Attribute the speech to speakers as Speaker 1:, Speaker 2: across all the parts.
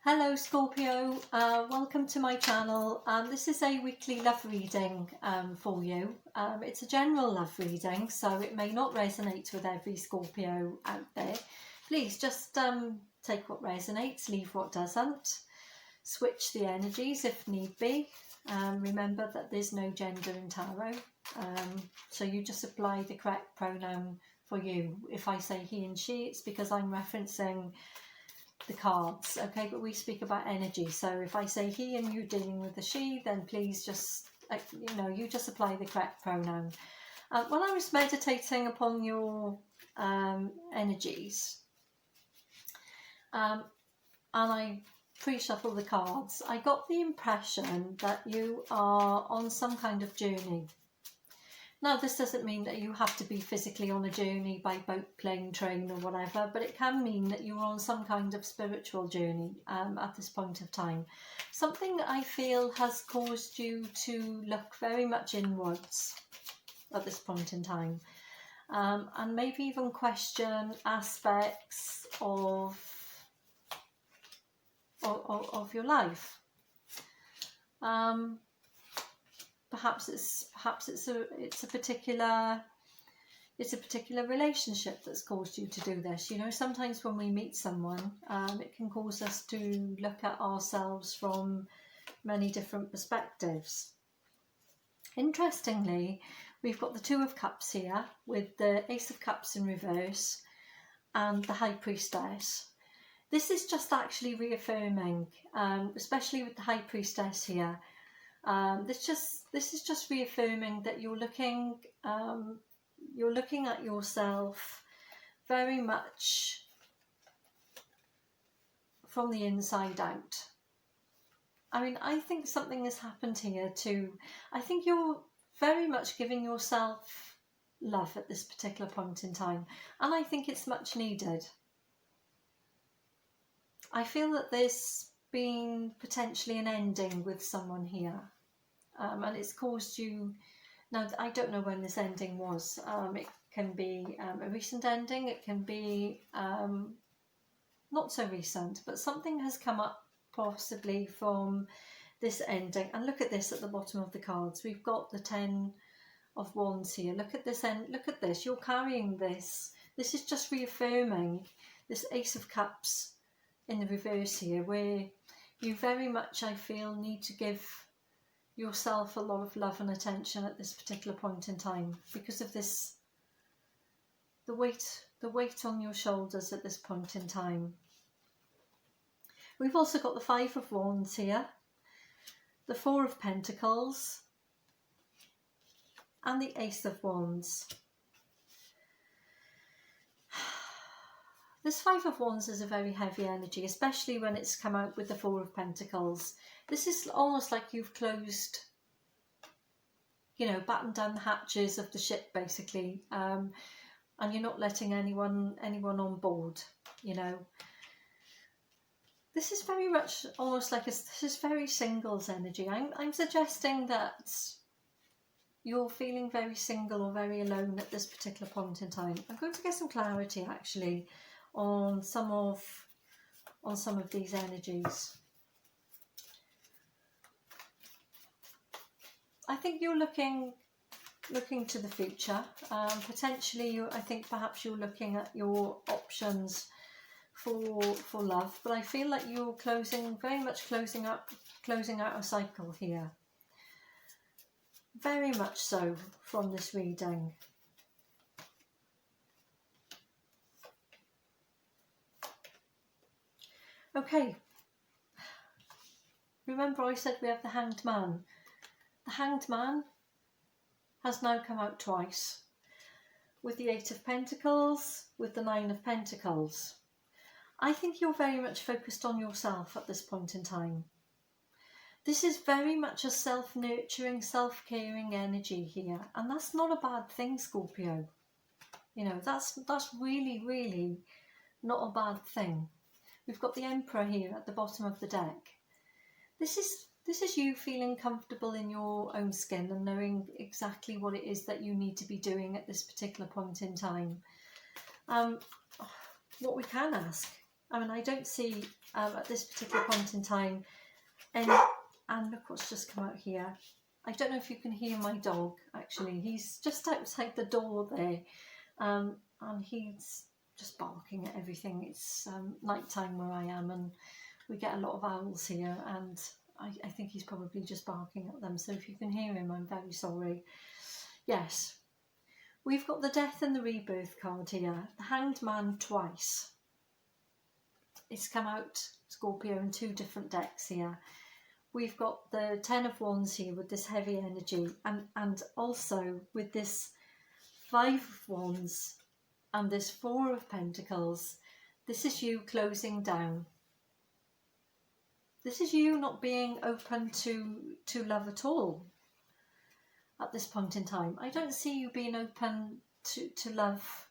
Speaker 1: Hello Scorpio, welcome to my channel. This is a weekly love reading for you. It's a general love reading, so it may not resonate with every Scorpio out there. Please just take what resonates, leave what doesn't. Switch the energies if need be. Remember that there's no gender in tarot, so you just apply the correct pronoun for you. If I say he and she, it's because I'm referencing the cards, okay, but we speak about energy. So if I say he and you're dealing with the she, then please just you just apply the correct pronoun. When I was meditating upon your energies and I pre-shuffle the cards, I got the impression that you are on some kind of journey. Now, this doesn't mean that you have to be physically on a journey by boat, plane, train or whatever, but it can mean that you're on some kind of spiritual journey at this point of time. Something that I feel has caused you to look very much inwards at this point in time, and maybe even question aspects of your life. Perhaps it's a particular relationship that's caused you to do this. You know, sometimes when we meet someone, it can cause us to look at ourselves from many different perspectives. Interestingly, we've got the Two of Cups here with the Ace of Cups in reverse and the High Priestess. This is just actually reaffirming, especially with the High Priestess here. This is just reaffirming that you're looking at yourself very much from the inside out. I mean, I think something has happened here too. I think you're very much giving yourself love at this particular point in time, and I think it's much needed. I feel that there's been potentially an ending with someone here. And it's caused you, now I don't know when this ending was, it can be a recent ending, it can be not so recent, but something has come up possibly from this ending. And look at this at the bottom of the cards, we've got the Ten of Wands here. Look at this end, look at this, you're carrying this. This is just reaffirming this Ace of Cups in the reverse here, where you very much, I feel, need to give yourself a lot of love and attention at this particular point in time because of this, the weight on your shoulders at this point in time. We've also got the Five of Wands here, the Four of Pentacles and the Ace of Wands. This Five of Wands is a very heavy energy, especially when it's come out with the Four of Pentacles. This is almost like you've closed, battened down the hatches of the ship, basically, and you're not letting anyone on board, This is very much almost like this is very singles energy. I'm suggesting that you're feeling very single or very alone at this particular point in time. I'm going to get some clarity, actually, on some of these energies. I think you're looking to the future. Potentially, I think perhaps you're looking at your options for love. But I feel like you're very much closing out a cycle here. Very much so from this reading. Okay. Remember, I said we have the Hanged Man. The Hanged Man has now come out twice, with the Eight of Pentacles, with the Nine of Pentacles. I think you're very much focused on yourself at this point in time. This is very much a self-nurturing, self-caring energy here, and that's not a bad thing, Scorpio. That's really, really not a bad thing. We've got the Emperor here at the bottom of the deck. This is you feeling comfortable in your own skin and knowing exactly what it is that you need to be doing at this particular point in time. What we can ask I mean, I don't see at this particular point in time any, and look what's just come out here. I don't know if you can hear my dog, actually. He's just outside the door there, and he's just barking at everything. It's night time where I am, and we get a lot of owls here, and I think he's probably just barking at them. So if you can hear him, I'm very sorry. Yes, we've got the Death and the Rebirth card here, the Hanged Man twice. It's come out, Scorpio, in 2 different decks here. We've got the 10 of Wands here with this heavy energy, and also with this 5 of Wands and this 4 of Pentacles. This is you closing down. This is you not being open to love at all at this point in time. I don't see you being open to love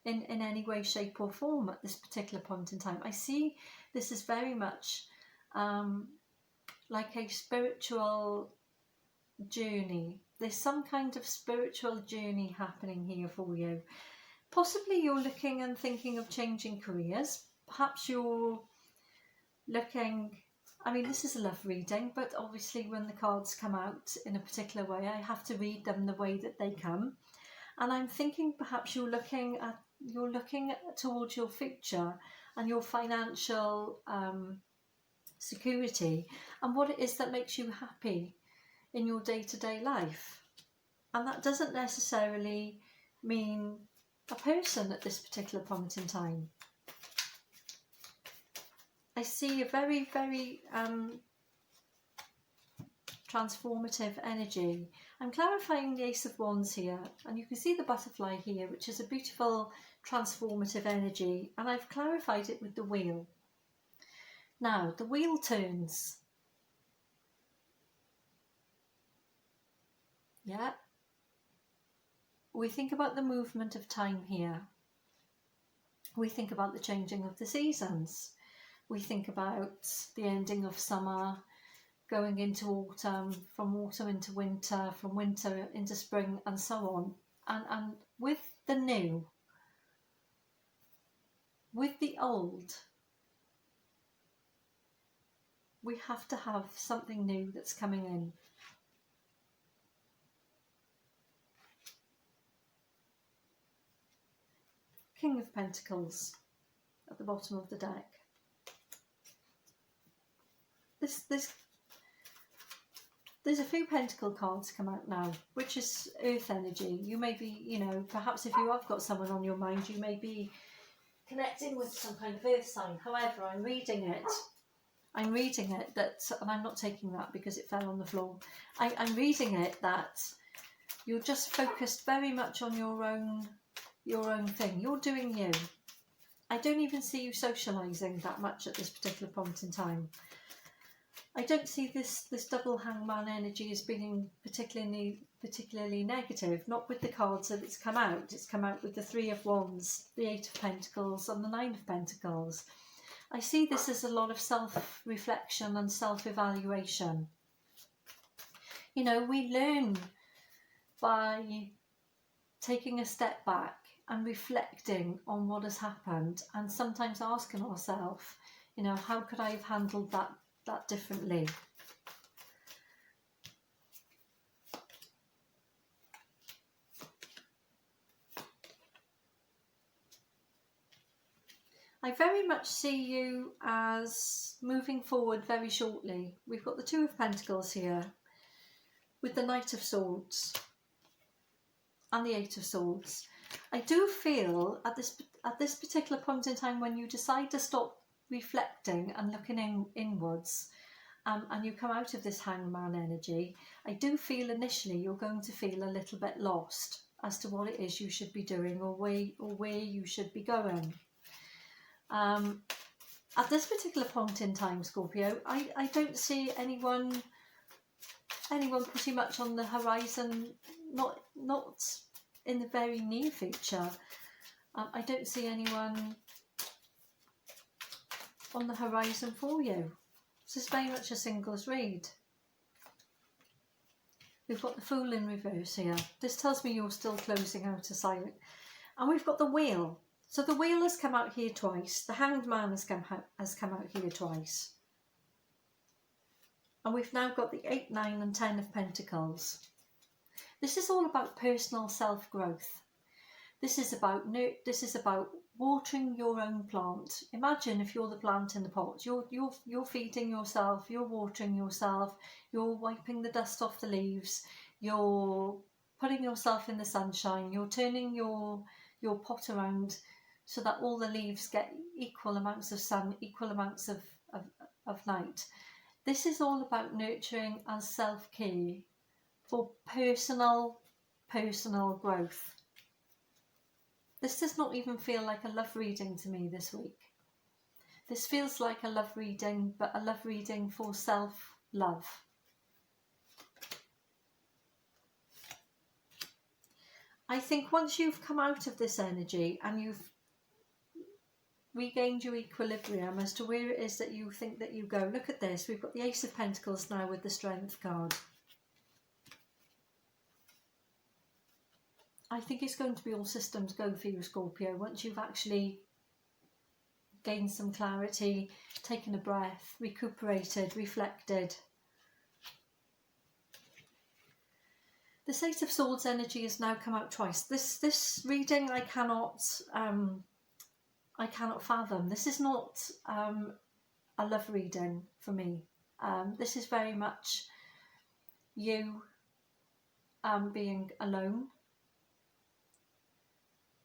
Speaker 1: in any way, shape or form at this particular point in time. I see this is very much like a spiritual journey. There's some kind of spiritual journey happening here for you. Possibly you're looking and thinking of changing careers. Perhaps you're looking, I mean, this is a love reading, but obviously when the cards come out in a particular way, I have to read them the way that they come. And I'm thinking perhaps you're looking towards your future and your financial security and what it is that makes you happy in your day-to-day life. And that doesn't necessarily mean a person at this particular point in time. I see a very, very transformative energy. I'm clarifying the Ace of Wands here, and you can see the butterfly here, which is a beautiful transformative energy, and I've clarified it with the wheel. Now, the wheel turns. Yeah. We think about the movement of time here. We think about the changing of the seasons. We think about the ending of summer, going into autumn, from autumn into winter, from winter into spring, and so on. And with the new, with the old, we have to have something new that's coming in. King of Pentacles at the bottom of the deck. There's a few Pentacle cards come out now, which is Earth energy. You may be, you know, perhaps if you have got someone on your mind, you may be connecting with some kind of Earth sign. However, I'm reading it that, and I'm not taking that because it fell on the floor. I'm reading it that you're just focused very much on your own thing. You're doing you. I don't even see you socialising that much at this particular point in time. I don't see this double hangman energy as being particularly negative, not with the cards that it's come out. It's come out with the 3 of Wands, the 8 of Pentacles and the 9 of Pentacles. I see this as a lot of self-reflection and self-evaluation. You know, we learn by taking a step back and reflecting on what has happened and sometimes asking ourselves, you know, how could I have handled that differently? I very much see you as moving forward very shortly. We've got the 2 of Pentacles here with the Knight of Swords and the 8 of Swords. I do feel at this particular point in time, when you decide to stop reflecting and looking inwards, and you come out of this hangman energy, I do feel initially you're going to feel a little bit lost as to what it is you should be doing or where you should be going. At this particular point in time, Scorpio, I don't see anyone pretty much on the horizon, not in the very near future. I don't see anyone on the horizon for you. This is very much a singles read. We've got the Fool in reverse here. This tells me you're still closing out a silent. And we've got the Wheel. So the Wheel has come out here twice. The Hanged Man has come out here twice. And we've now got the 8, 9 and 10 of Pentacles. This is all about personal self-growth. This is about watering your own plant. Imagine if you're the plant in the pot. You're feeding yourself, you're watering yourself, you're wiping the dust off the leaves, you're putting yourself in the sunshine, you're turning your pot around so that all the leaves get equal amounts of sun, equal amounts of night. This is all about nurturing and self-care for personal growth. This does not even feel like a love reading to me this week. This feels like a love reading, but a love reading for self-love. I think once you've come out of this energy and you've regained your equilibrium as to where it is that you think that you go. Look at this. We've got the Ace of Pentacles now with the Strength card. I think it's going to be all systems go for you, Scorpio, once you've actually gained some clarity, taken a breath, recuperated, reflected. This Eight of Swords energy has now come out twice. This reading I cannot fathom. This is not a love reading for me. This is very much you being alone,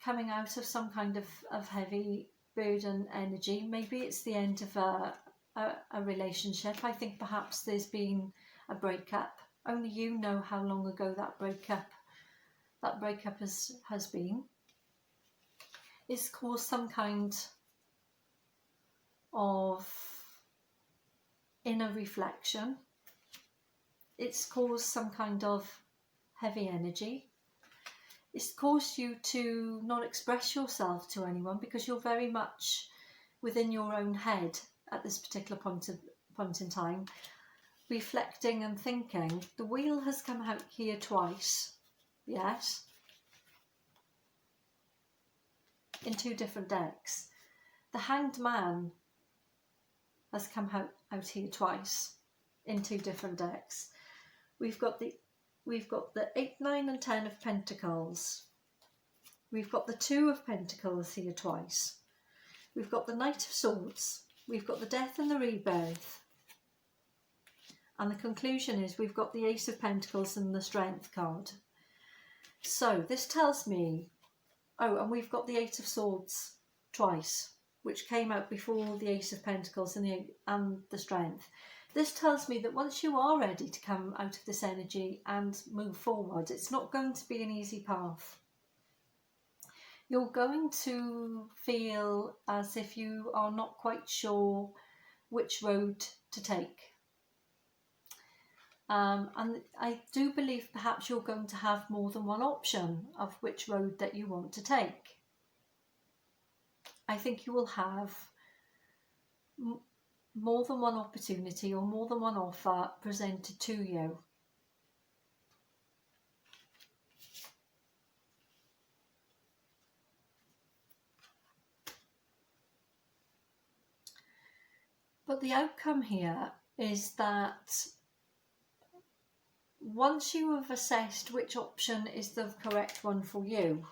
Speaker 1: coming out of some kind of heavy burden energy. Maybe it's the end of a relationship. I think perhaps there's been a breakup. Only you know how long ago that breakup has been. It's caused some kind of inner reflection. It's caused some kind of heavy energy. It's caused you to not express yourself to anyone because you're very much within your own head at this particular point in time, reflecting and thinking. The Wheel has come out here twice, yes, in two different decks. The Hanged Man has come out here twice in two different decks. We've got the 8, 9 and 10 of Pentacles. We've got the 2 of Pentacles here twice. We've got the Knight of Swords. We've got the Death and the Rebirth. And the conclusion is we've got the Ace of Pentacles and the Strength card. So this tells me, oh, and we've got the 8 of Swords twice, which came out before the Ace of Pentacles and the Strength. This tells me that once you are ready to come out of this energy and move forward, it's not going to be an easy path. You're going to feel as if you are not quite sure which road to take. And I do believe perhaps you're going to have more than one option of which road that you want to take. I think you will have more than one opportunity or more than one offer presented to you. But the outcome here is that once you have assessed which option is the correct one for you,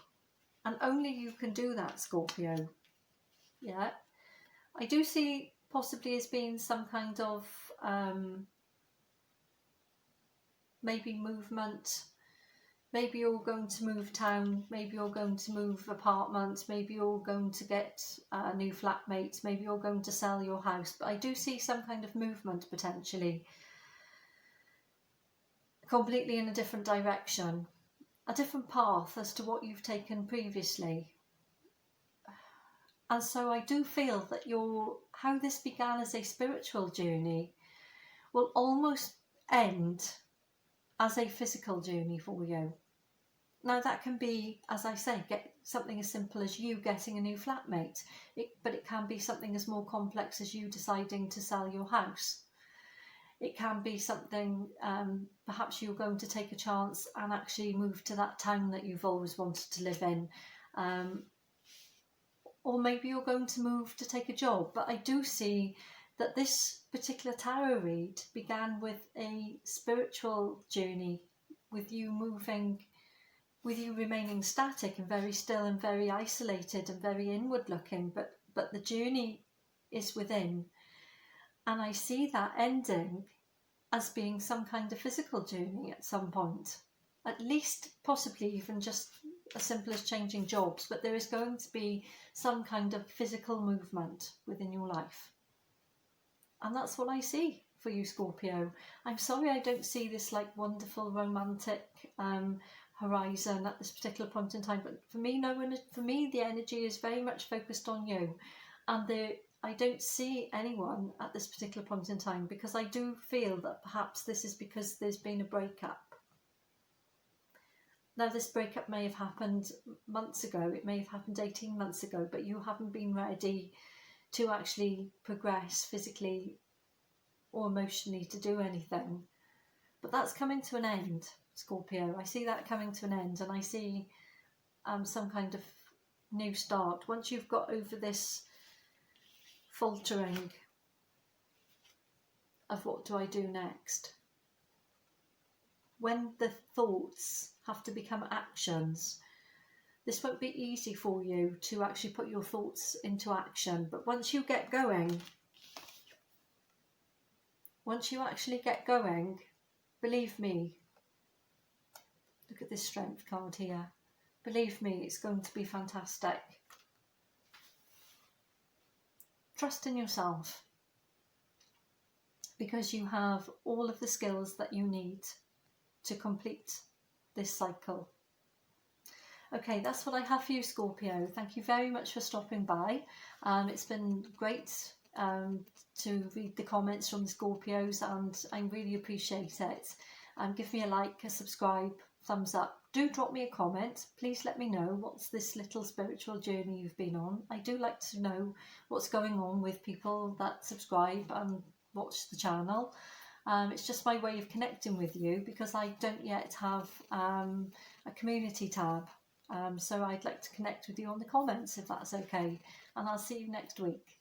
Speaker 1: and only you can do that, Scorpio, yeah, I do see possibly as being some kind of maybe movement. Maybe you're going to move town, maybe you're going to move apartment, maybe you're going to get a new flatmate, maybe you're going to sell your house. But I do see some kind of movement potentially, completely in a different direction, a different path as to what you've taken previously. And so I do feel that how this began as a spiritual journey will almost end as a physical journey for you. Now that can be, as I say, get something as simple as you getting a new flatmate, but it can be something as more complex as you deciding to sell your house. It can be something, perhaps you're going to take a chance and actually move to that town that you've always wanted to live in. or maybe you're going to move to take a job. But I do see that this particular tarot read began with a spiritual journey, with you moving, with you remaining static and very still and very isolated and very inward looking, but the journey is within. And I see that ending as being some kind of physical journey at some point, at least possibly even just as simple as changing jobs, but there is going to be some kind of physical movement within your life. And that's what I see for you, Scorpio. I'm sorry I don't see this like wonderful romantic horizon at this particular point in time, but for me, for me the energy is very much focused on you, and I don't see anyone at this particular point in time, because I do feel that perhaps this is because there's been a breakup. Now, this breakup may have happened months ago, it may have happened 18 months ago, but you haven't been ready to actually progress physically or emotionally to do anything. But that's coming to an end, Scorpio. I see that coming to an end, and I see some kind of new start. Once you've got over this faltering of what do I do next, when the thoughts have to become actions, this won't be easy for you to actually put your thoughts into action. But once you get going, once you actually get going, believe me, look at this strength card here, believe me, it's going to be fantastic. Trust in yourself, because you have all of the skills that you need to complete this cycle. Okay, that's what I have for you, Scorpio. Thank you very much for stopping by. It's been great to read the comments from the Scorpios, and I really appreciate it. Give me a like, a subscribe, thumbs up. Do drop me a comment. Please let me know what's this little spiritual journey you've been on. I do like to know what's going on with people that subscribe and watch the channel. It's just my way of connecting with you, because I don't yet have a community tab. So I'd like to connect with you on the comments, if that's okay. And I'll see you next week.